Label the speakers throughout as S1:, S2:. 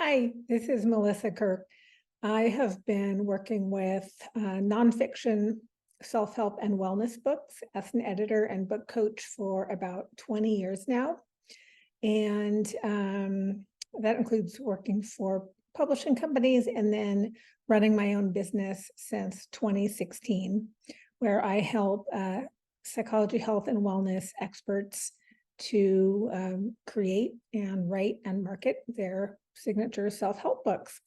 S1: Hi, this is Melissa Kirk. I have been working with nonfiction self-help and wellness books as an editor and book coach for about 20 years now. And that includes working for publishing companies and then running my own business since 2016, where I help psychology, health, and wellness experts to create and write and market their signature self-help books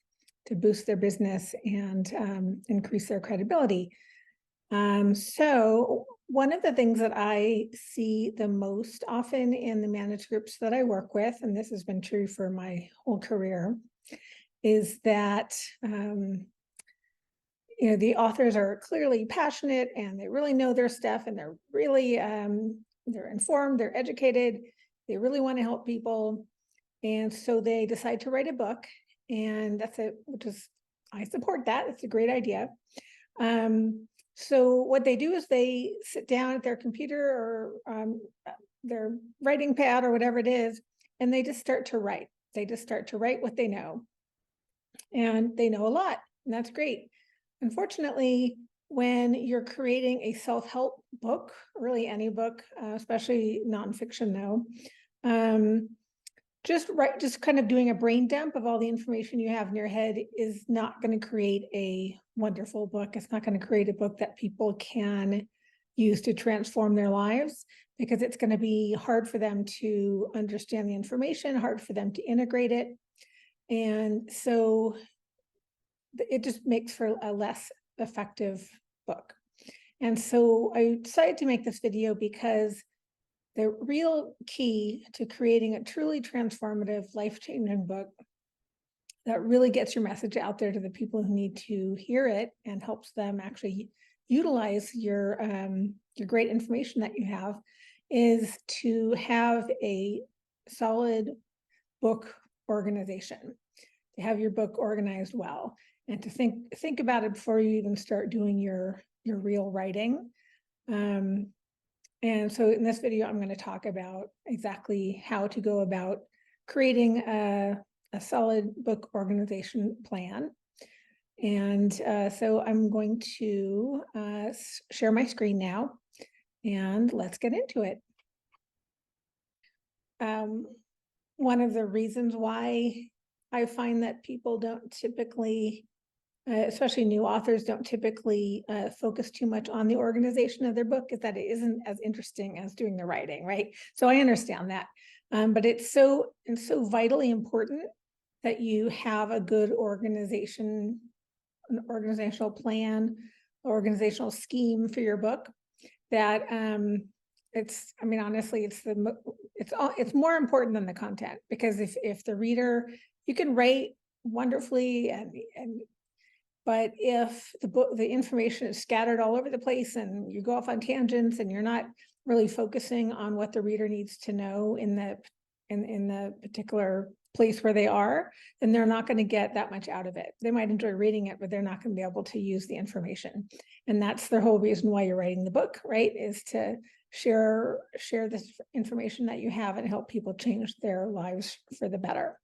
S1: to boost their business and increase their credibility. So one of the things that I see the most often in the manuscripts that I work with, and this has been true for my whole career, is that the authors are clearly passionate and they really know their stuff, and they're really they're informed, they're educated, they really want to help people, and so they decide to write a book, and I support that. It's a great idea. So what they do is they sit down at their computer or their writing pad or whatever it is, and they just start to write. They just start to write what they know, and they know a lot, and that's great. Unfortunately, when you're creating a self-help book, really any book, especially nonfiction though, just kind of doing a brain dump of all the information you have in your head is not going to create a wonderful book. It's not going to create a book that people can use to transform their lives, because it's going to be hard for them to understand the information, hard for them to integrate it. And so it just makes for a less effective book. And so I decided to make this video because the real key to creating a truly transformative, life-changing book that really gets your message out there to the people who need to hear it and helps them actually utilize your great information that you have is to have a solid book organization, to have your book organized well, and to think about it before you even start doing your real writing. And so in this video, I'm going to talk about exactly how to go about creating a solid book organization plan. And so I'm going to share my screen now, and let's get into it. One of the reasons why I find that people don't typically, especially new authors, don't typically focus too much on the organization of their book is that it isn't as interesting as doing the writing, right? So I understand that, but it's so vitally important that you have a good organization, an organizational plan, organizational scheme for your book. That honestly, it's more important than the content, because if the reader, you can write wonderfully but if the information is scattered all over the place and you go off on tangents and you're not really focusing on what the reader needs to know in the particular place where they are, then they're not going to get that much out of it. They might enjoy reading it, but they're not going to be able to use the information. And that's the whole reason why you're writing the book, right? Is to share this information that you have and help people change their lives for the better.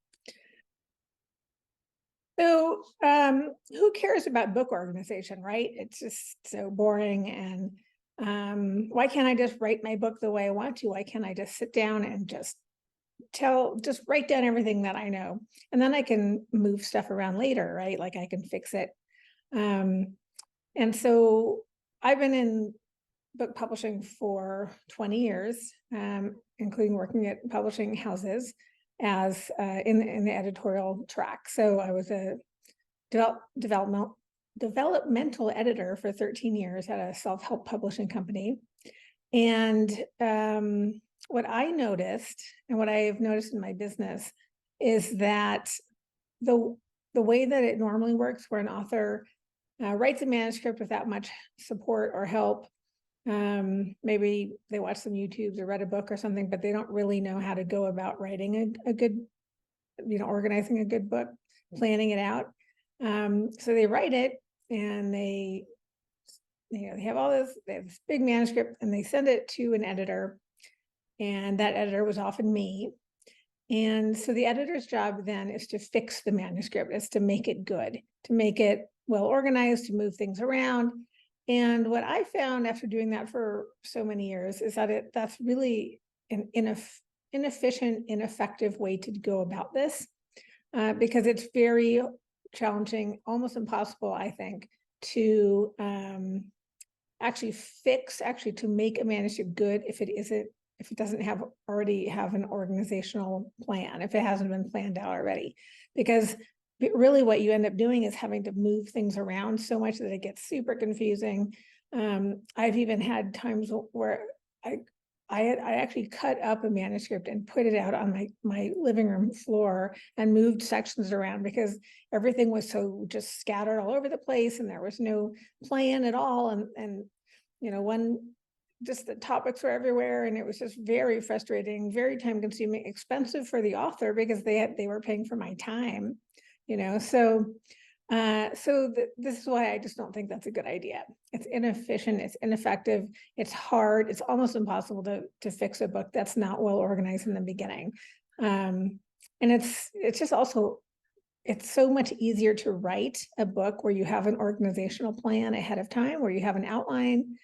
S1: So who cares about book organization, right? It's just so boring. And why can't I just write my book the way I want to? Why can't I just sit down and just write down everything that I know? And then I can move stuff around later, right? Like I can fix it. And so I've been in book publishing for 20 years, including working at publishing houses as in the editorial track. So I was a developmental editor for 13 years at a self-help publishing company. And what I noticed, and what I have noticed in my business, is that the way that it normally works, where an author writes a manuscript without much support or help, maybe they watch some YouTubes or read a book or something, but they don't really know how to go about writing a good, organizing a good book, planning it out. So they write it, and they have this big manuscript, and they send it to an editor, and that editor was often me. And so the editor's job then is to fix the manuscript, is to make it good, to make it well organized, to move things around. And what I found after doing that for so many years is that that's really an inefficient, ineffective way to go about this, because it's very challenging, almost impossible, I think, to actually to make a manuscript good if it doesn't already have an organizational plan, if it hasn't been planned out already. Because really what you end up doing is having to move things around so much that it gets super confusing. I've even had times where I actually cut up a manuscript and put it out on my living room floor and moved sections around because everything was so just scattered all over the place and there was no plan at all. And just the topics were everywhere, and it was just very frustrating, very time consuming, expensive for the author because they were paying for my time, so this is why I just don't think that's a good idea. It's inefficient, it's ineffective, it's hard, it's almost impossible to fix a book that's not well organized in the beginning. And it's just also, it's so much easier to write a book where you have an organizational plan ahead of time, where you have an outline.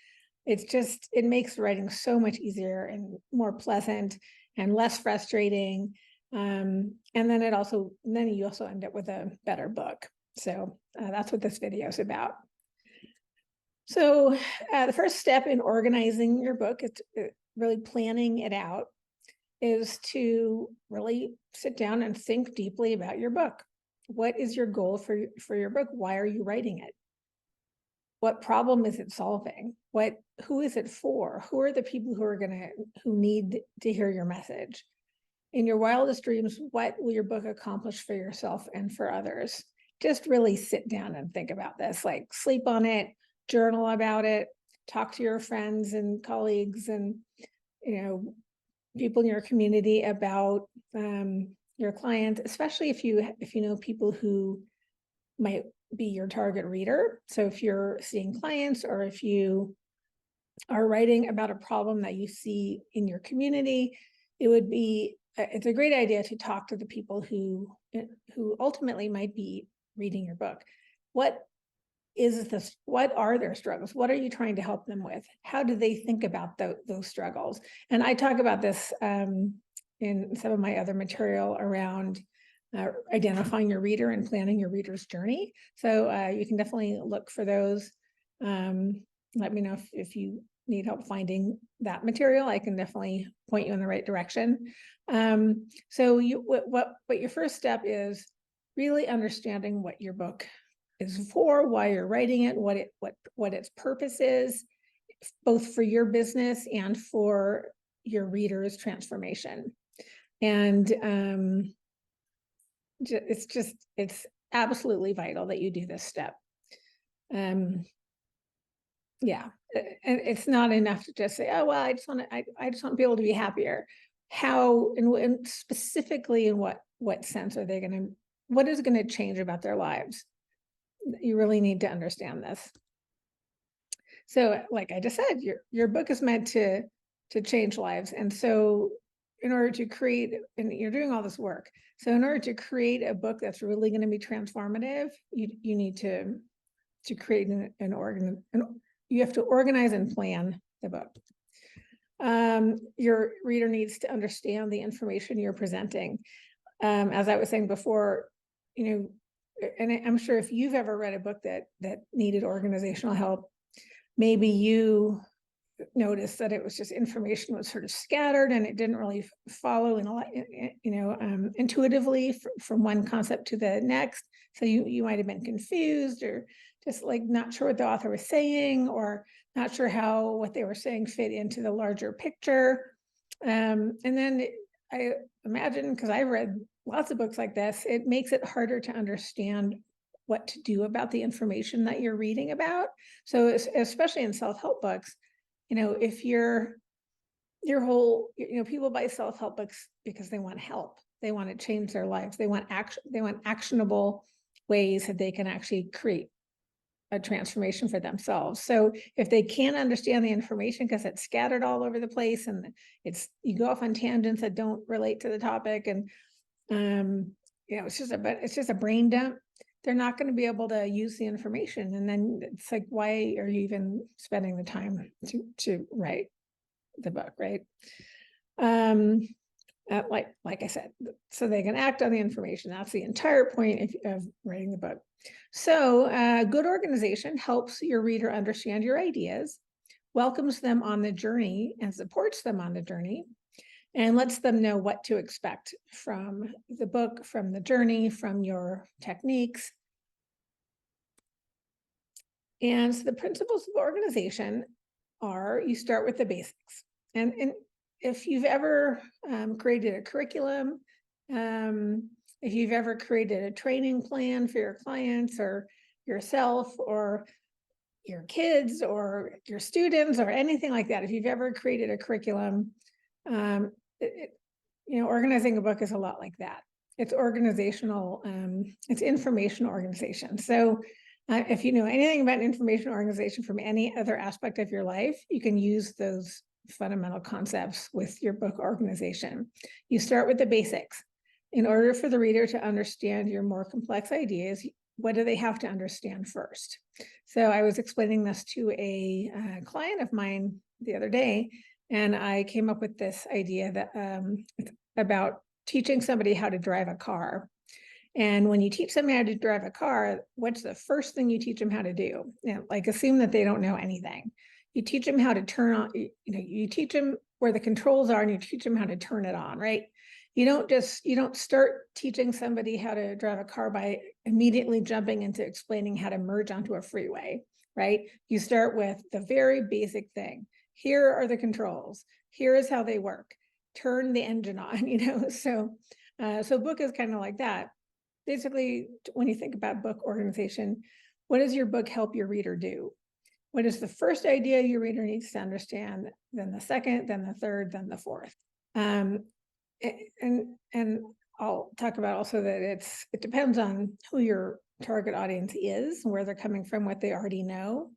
S1: It makes writing so much easier and more pleasant and less frustrating. And then you also end up with a better book. So that's what this video is about. So the first step in organizing your book, it's really planning it out, is to really sit down and think deeply about your book. What is your goal for your book? Why are you writing it? What problem is it solving? Who is it for? Who are the people who need to hear your message? In your wildest dreams, what will your book accomplish for yourself and for others? Just really sit down and think about this, like sleep on it, journal about it, talk to your friends and colleagues and, people in your community about your clients, especially if you know people who might be your target reader. So if you're seeing clients or if you are writing about a problem that you see in your community, it's a great idea to talk to the people who ultimately might be reading your book. What are their struggles? What are you trying to help them with? How do they think about those struggles? And I talk about this in some of my other material around identifying your reader and planning your reader's journey. So you can definitely look for those. Let me know if you need help finding that material. I can definitely point you in the right direction. So what your first step is really understanding what your book is for, why you're writing it, what its purpose is, both for your business and for your reader's transformation. And it's absolutely vital that you do this step. Yeah, and it's not enough to just say, oh, well, I just want to be able to be happier. How and specifically in what sense are they what is going to change about their lives? You really need to understand this. So like I just said, your book is meant to change lives. And so in order to create, and you're doing all this work, so in order to create a book that's really going to be transformative, you need to create you have to organize and plan the book. Your reader needs to understand the information you're presenting. As I was saying before, and I'm sure if you've ever read a book that needed organizational help, maybe you noticed that it was just information was sort of scattered and it didn't really follow intuitively from one concept to the next. So you might have been confused or just like not sure what the author was saying or not sure how what they were saying fit into the larger picture. And then I imagine, because I've read lots of books like this, it makes it harder to understand what to do about the information that you're reading about. So especially in self-help books, if your whole, people buy self-help books because they want help. They want to change their lives. They want actionable ways that they can actually create a transformation for themselves. So if they can't understand the information because it's scattered all over the place and you go off on tangents that don't relate to the topic, and it's just a brain dump, they're not going to be able to use the information. And then it's like, why are you even spending the time to write the book, right? Like I said, so they can act on the information. That's the entire point of writing the book. So good organization helps your reader understand your ideas, welcomes them on the journey and supports them on the journey, and lets them know what to expect from the book, from the journey, from your techniques. And so the principles of organization are, you start with the basics. And if you've ever created a curriculum, if you've ever created a training plan for your clients or yourself or your kids or your students or anything like that, if you've ever created a curriculum, organizing a book is a lot like that. It's organizational, it's information organization. So if you know anything about information organization from any other aspect of your life, you can use those fundamental concepts with your book organization. You start with the basics. In order for the reader to understand your more complex ideas, what do they have to understand first? So I was explaining this to a client of mine the other day, and I came up with this idea that about teaching somebody how to drive a car. And when you teach somebody how to drive a car, what's the first thing you teach them how to do? Like assume that they don't know anything. You teach them how to turn on, you teach them where the controls are and you teach them how to turn it on, right? You don't start teaching somebody how to drive a car by immediately jumping into explaining how to merge onto a freeway, right? You start with the very basic thing. Here are the controls. Here is how they work. Turn the engine on, so book is kind of like that. Basically, when you think about book organization, what does your book help your reader do? What is the first idea your reader needs to understand, then the second, then the third, then the fourth? And I'll talk about also that it depends on who your target audience is, where they're coming from, what they already know.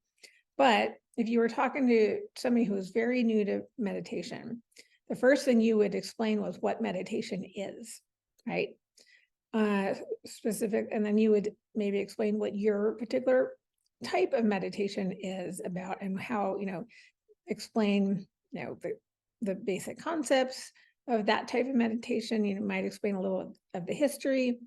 S1: But if you were talking to somebody who is very new to meditation, the first thing you would explain was what meditation is, right? Specific, and then you would maybe explain what your particular type of meditation is about and how, explain, the basic concepts of that type of meditation. You might explain a little of the history,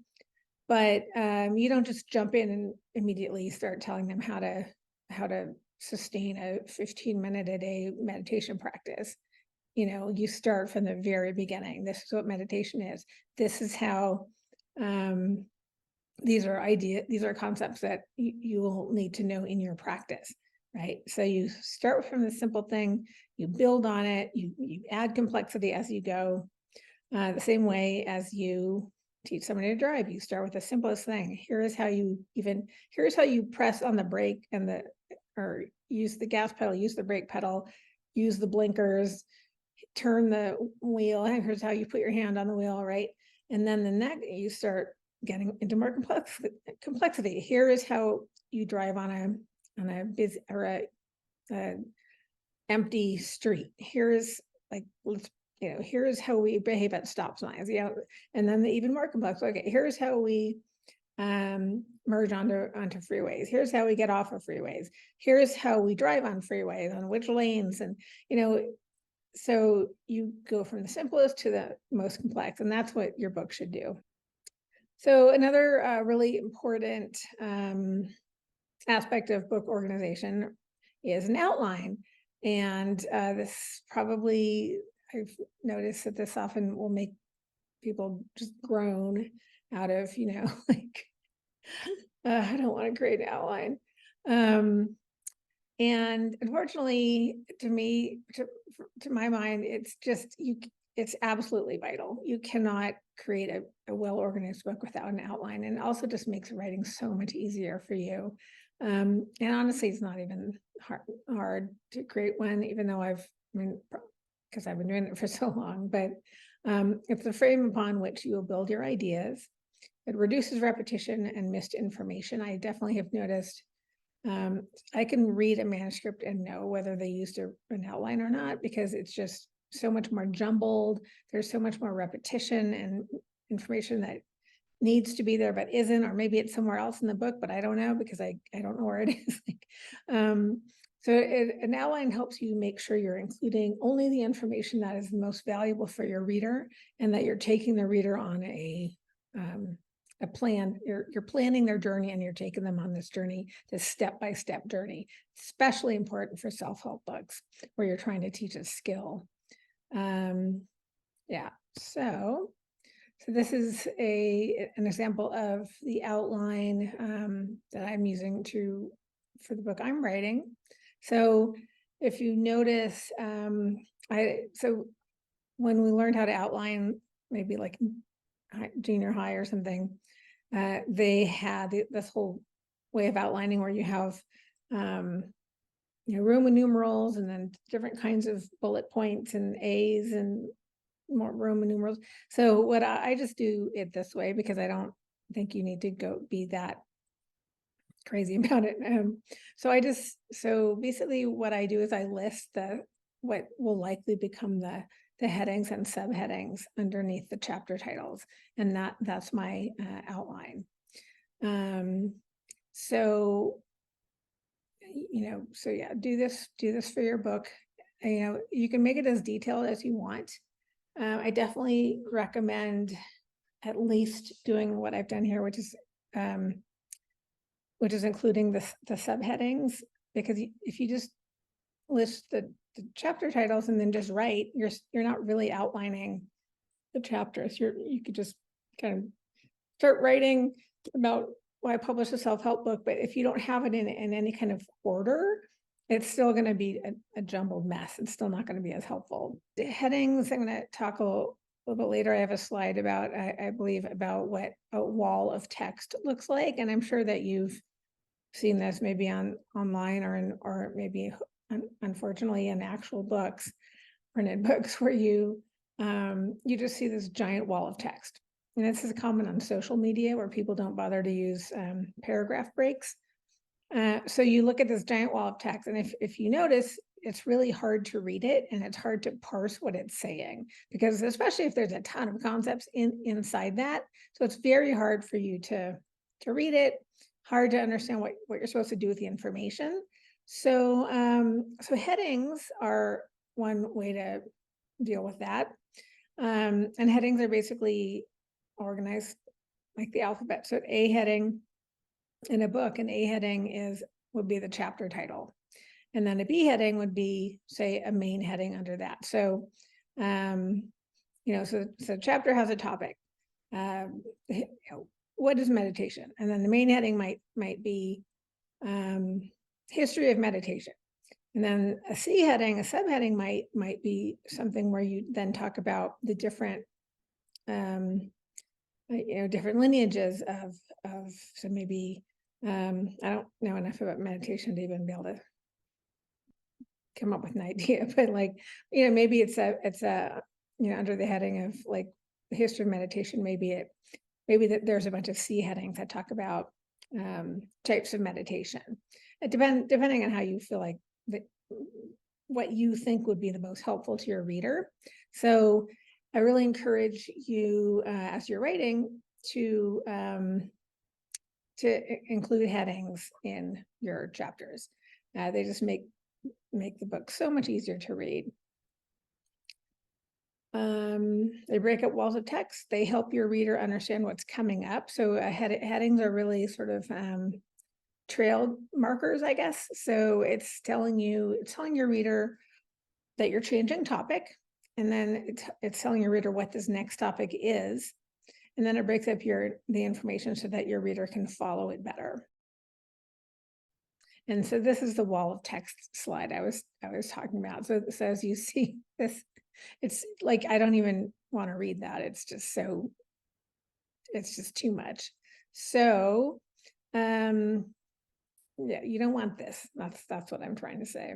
S1: but you don't just jump in and immediately start telling them how to sustain a 15-minute a day meditation practice. You start from the very beginning. This is what meditation is. This is how these are concepts that you will need to know in your practice, right? So you start from the simple thing, you build on it, you add complexity as you go. The same way as you teach somebody to drive, you start with the simplest thing. Here's how you press on the brake or use the gas pedal, use the brake pedal, use the blinkers, turn the wheel, and here's how you put your hand on the wheel, right? And then the next, you start getting into more complexity. Here is how you drive on a busy or a empty street. Here's here's how we behave at stop signs, and then the even more complex. Okay, here's how we merge onto freeways. Here's how we get off of freeways. Here's how we drive on freeways, on which lanes, and so you go from the simplest to the most complex, and that's what your book should do. So another really important aspect of book organization is an outline. And this probably, I've noticed that this often will make people just groan out of, like, I don't want to create an outline. And unfortunately, to my mind, it's absolutely vital. You cannot create a well-organized book without an outline, and it also just makes writing so much easier for you. And honestly, it's not even hard to create one, even though because I've been doing it for so long, but it's the frame upon which you will build your ideas. It reduces repetition and missed information. I definitely have noticed I can read a manuscript and know whether they used an outline or not, because it's just so much more jumbled. There's so much more repetition and information that needs to be there but isn't, or maybe it's somewhere else in the book, but I don't know because I don't know where it is. So an outline helps you make sure you're including only the information that is the most valuable for your reader, and that you're taking the reader on a plan. You're planning their journey, and you're taking them on this journey, this step-by-step journey. Especially important for self-help books where you're trying to teach a skill. Yeah, so this is an example of the outline that I'm using for the book I'm writing. So if you notice, so when we learned how to outline, maybe like junior high or something, they had this whole way of outlining where you have Roman numerals and then different kinds of bullet points and A's and more Roman numerals. So what I just do it this way because I don't think you need to go be that crazy about it. So basically what I do is I list what will likely become the headings and subheadings underneath the chapter titles, and that's my outline. So yeah, do this for your book. You can make it as detailed as you want. I definitely recommend at least doing what I've done here, which is including the subheadings, because if you just list the chapter titles and then just write, you're not really outlining the chapters. You could just kind of start writing about why I published a self-help book, but if you don't have it in any kind of order, it's still going to be a jumbled mess. It's still not going to be as helpful. The headings, I'm going to talk a little bit later. I have a slide about, I believe, about what a wall of text looks like, and I'm sure that you've seen this maybe online or maybe unfortunately in actual books, printed books, where you just see this giant wall of text. And this is common on social media where people don't bother to use paragraph breaks. So you look at this giant wall of text, and if you notice, it's really hard to read it, and it's hard to parse what it's saying, because especially if there's a ton of concepts inside that. So it's very hard for you to read it, hard to understand what you're supposed to do with the information. So headings are one way to deal with that. And headings are basically organized like the alphabet. So A heading in a book, an A heading would be the chapter title. And then a B heading would be, say, a main heading under that. So, so chapter has a topic. What is meditation? And then the main heading might be history of meditation. And then a C heading, a subheading might be something where you then talk about the different different lineages of so maybe I don't know enough about meditation to even be able to come up with an idea, but like, maybe it's a under the heading of like the history of meditation, maybe that there's a bunch of C headings that talk about types of meditation. Depending on how you feel like what you think would be the most helpful to your reader. So I really encourage you as you're writing to include headings in your chapters. They just make the book so much easier to read. They break up walls of text. They help your reader understand what's coming up. So headings are really sort of trail markers, I guess. So it's telling your reader that you're changing topic, and then it's telling your reader what this next topic is, and then it breaks up the information so that your reader can follow it better. And so this is the wall of text slide I was talking about. So as you see this, it's like I don't even want to read that. It's just too much. So yeah, you don't want this. That's what I'm trying to say.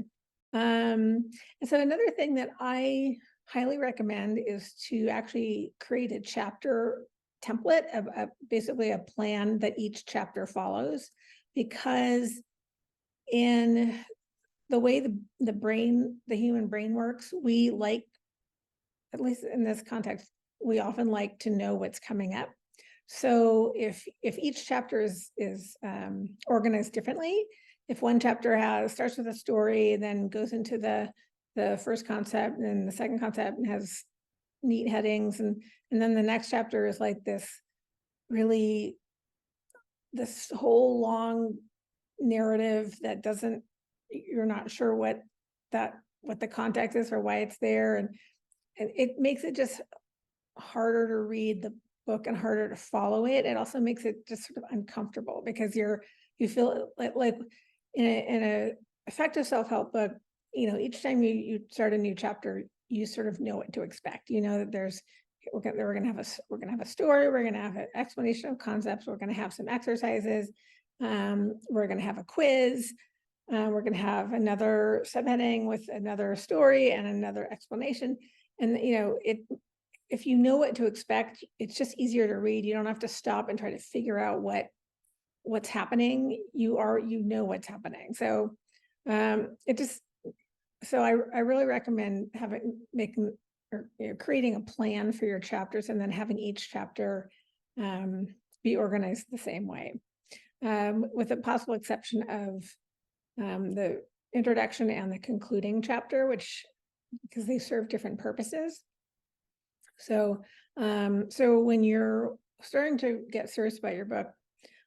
S1: And so another thing that I highly recommend is to actually create a chapter template of basically a plan that each chapter follows, because in the way the human brain works, we like, at least in this context, we often like to know what's coming up. So if each chapter is organized differently, if one chapter starts with a story, then goes into the first concept and the second concept and has neat headings, and then the next chapter is like this whole long narrative that you're not sure what the context is or why it's there, and it makes it just harder to read the book and harder to follow it. It also makes it just sort of uncomfortable because you feel like in a effective self-help book, each time you start a new chapter, you sort of know what to expect. You know that we're going to have a story, we're going to have an explanation of concepts, we're going to have some exercises, we're going to have a quiz, we're going to have another subheading with another story and another explanation. And if you know what to expect, it's just easier to read. You don't have to stop and try to figure out what's happening. You know what's happening. So I really recommend creating a plan for your chapters and then having each chapter be organized the same way, with a possible exception of the introduction and the concluding chapter, because they serve different purposes. So when you're starting to get serious about your book,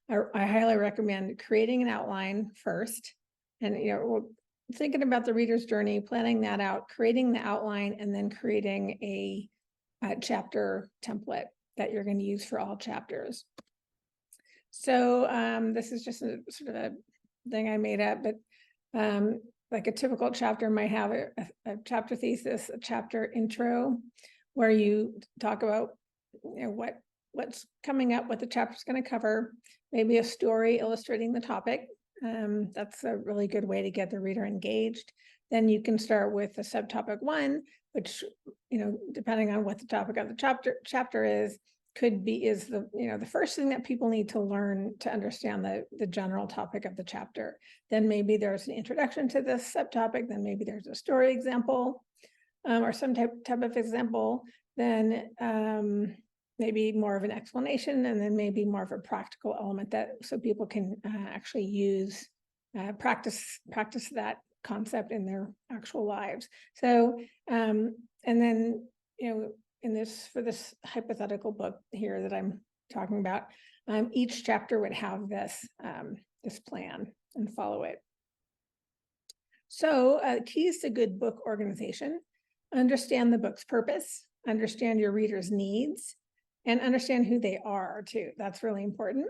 S1: I highly recommend creating an outline first, and thinking about the reader's journey, planning that out, creating the outline, and then creating a chapter template that you're going to use for all chapters. So this is just a sort of a thing I made up, but like a typical chapter might have a chapter thesis, a chapter intro, where you talk about what's coming up, what the chapter's going to cover, maybe a story illustrating the topic. That's a really good way to get the reader engaged. Then you can start with a subtopic 1, which, depending on what the topic of the chapter is the first thing that people need to learn to understand the general topic of the chapter. Then maybe there's an introduction to this subtopic. Then maybe there's a story example, or some type of example. Then maybe more of an explanation, and then maybe more of a practical element so people can actually use, practice that concept in their actual lives. So, and then, for this hypothetical book here that I'm talking about, each chapter would have this plan and follow it. So keys to good book organization: understand the book's purpose, understand your reader's needs, and understand who they are too. That's really important.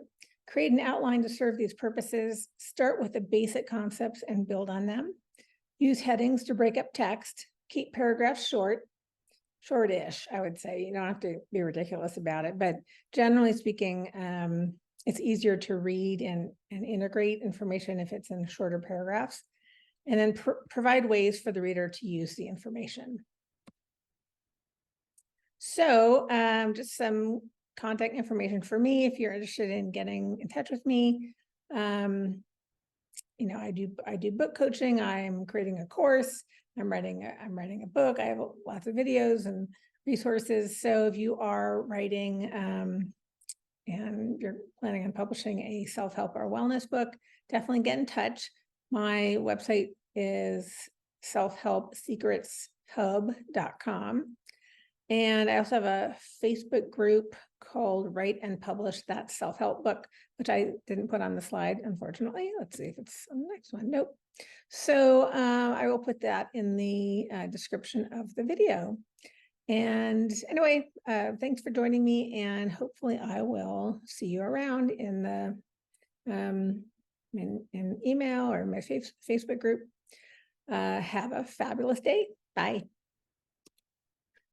S1: Create an outline to serve these purposes. Start with the basic concepts and build on them. Use headings to break up text. Keep paragraphs shortish, I would say. You don't have to be ridiculous about it, but generally speaking, it's easier to read and integrate information if it's in shorter paragraphs. And then provide ways for the reader to use the information. So just some contact information for me if you're interested in getting in touch with me. I do book coaching. I'm creating a course. I'm writing a book. I have lots of videos and resources. So if you are writing and you're planning on publishing a self-help or wellness book, definitely get in touch. My website is selfhelpsecretshub.com. And I also have a Facebook group called Write and Publish That Self-Help Book, which I didn't put on the slide, unfortunately. Let's see if it's on the next one. Nope. So I will put that in the description of the video. And anyway, thanks for joining me, and hopefully I will see you around in the in email or my Facebook group. Have a fabulous day. Bye.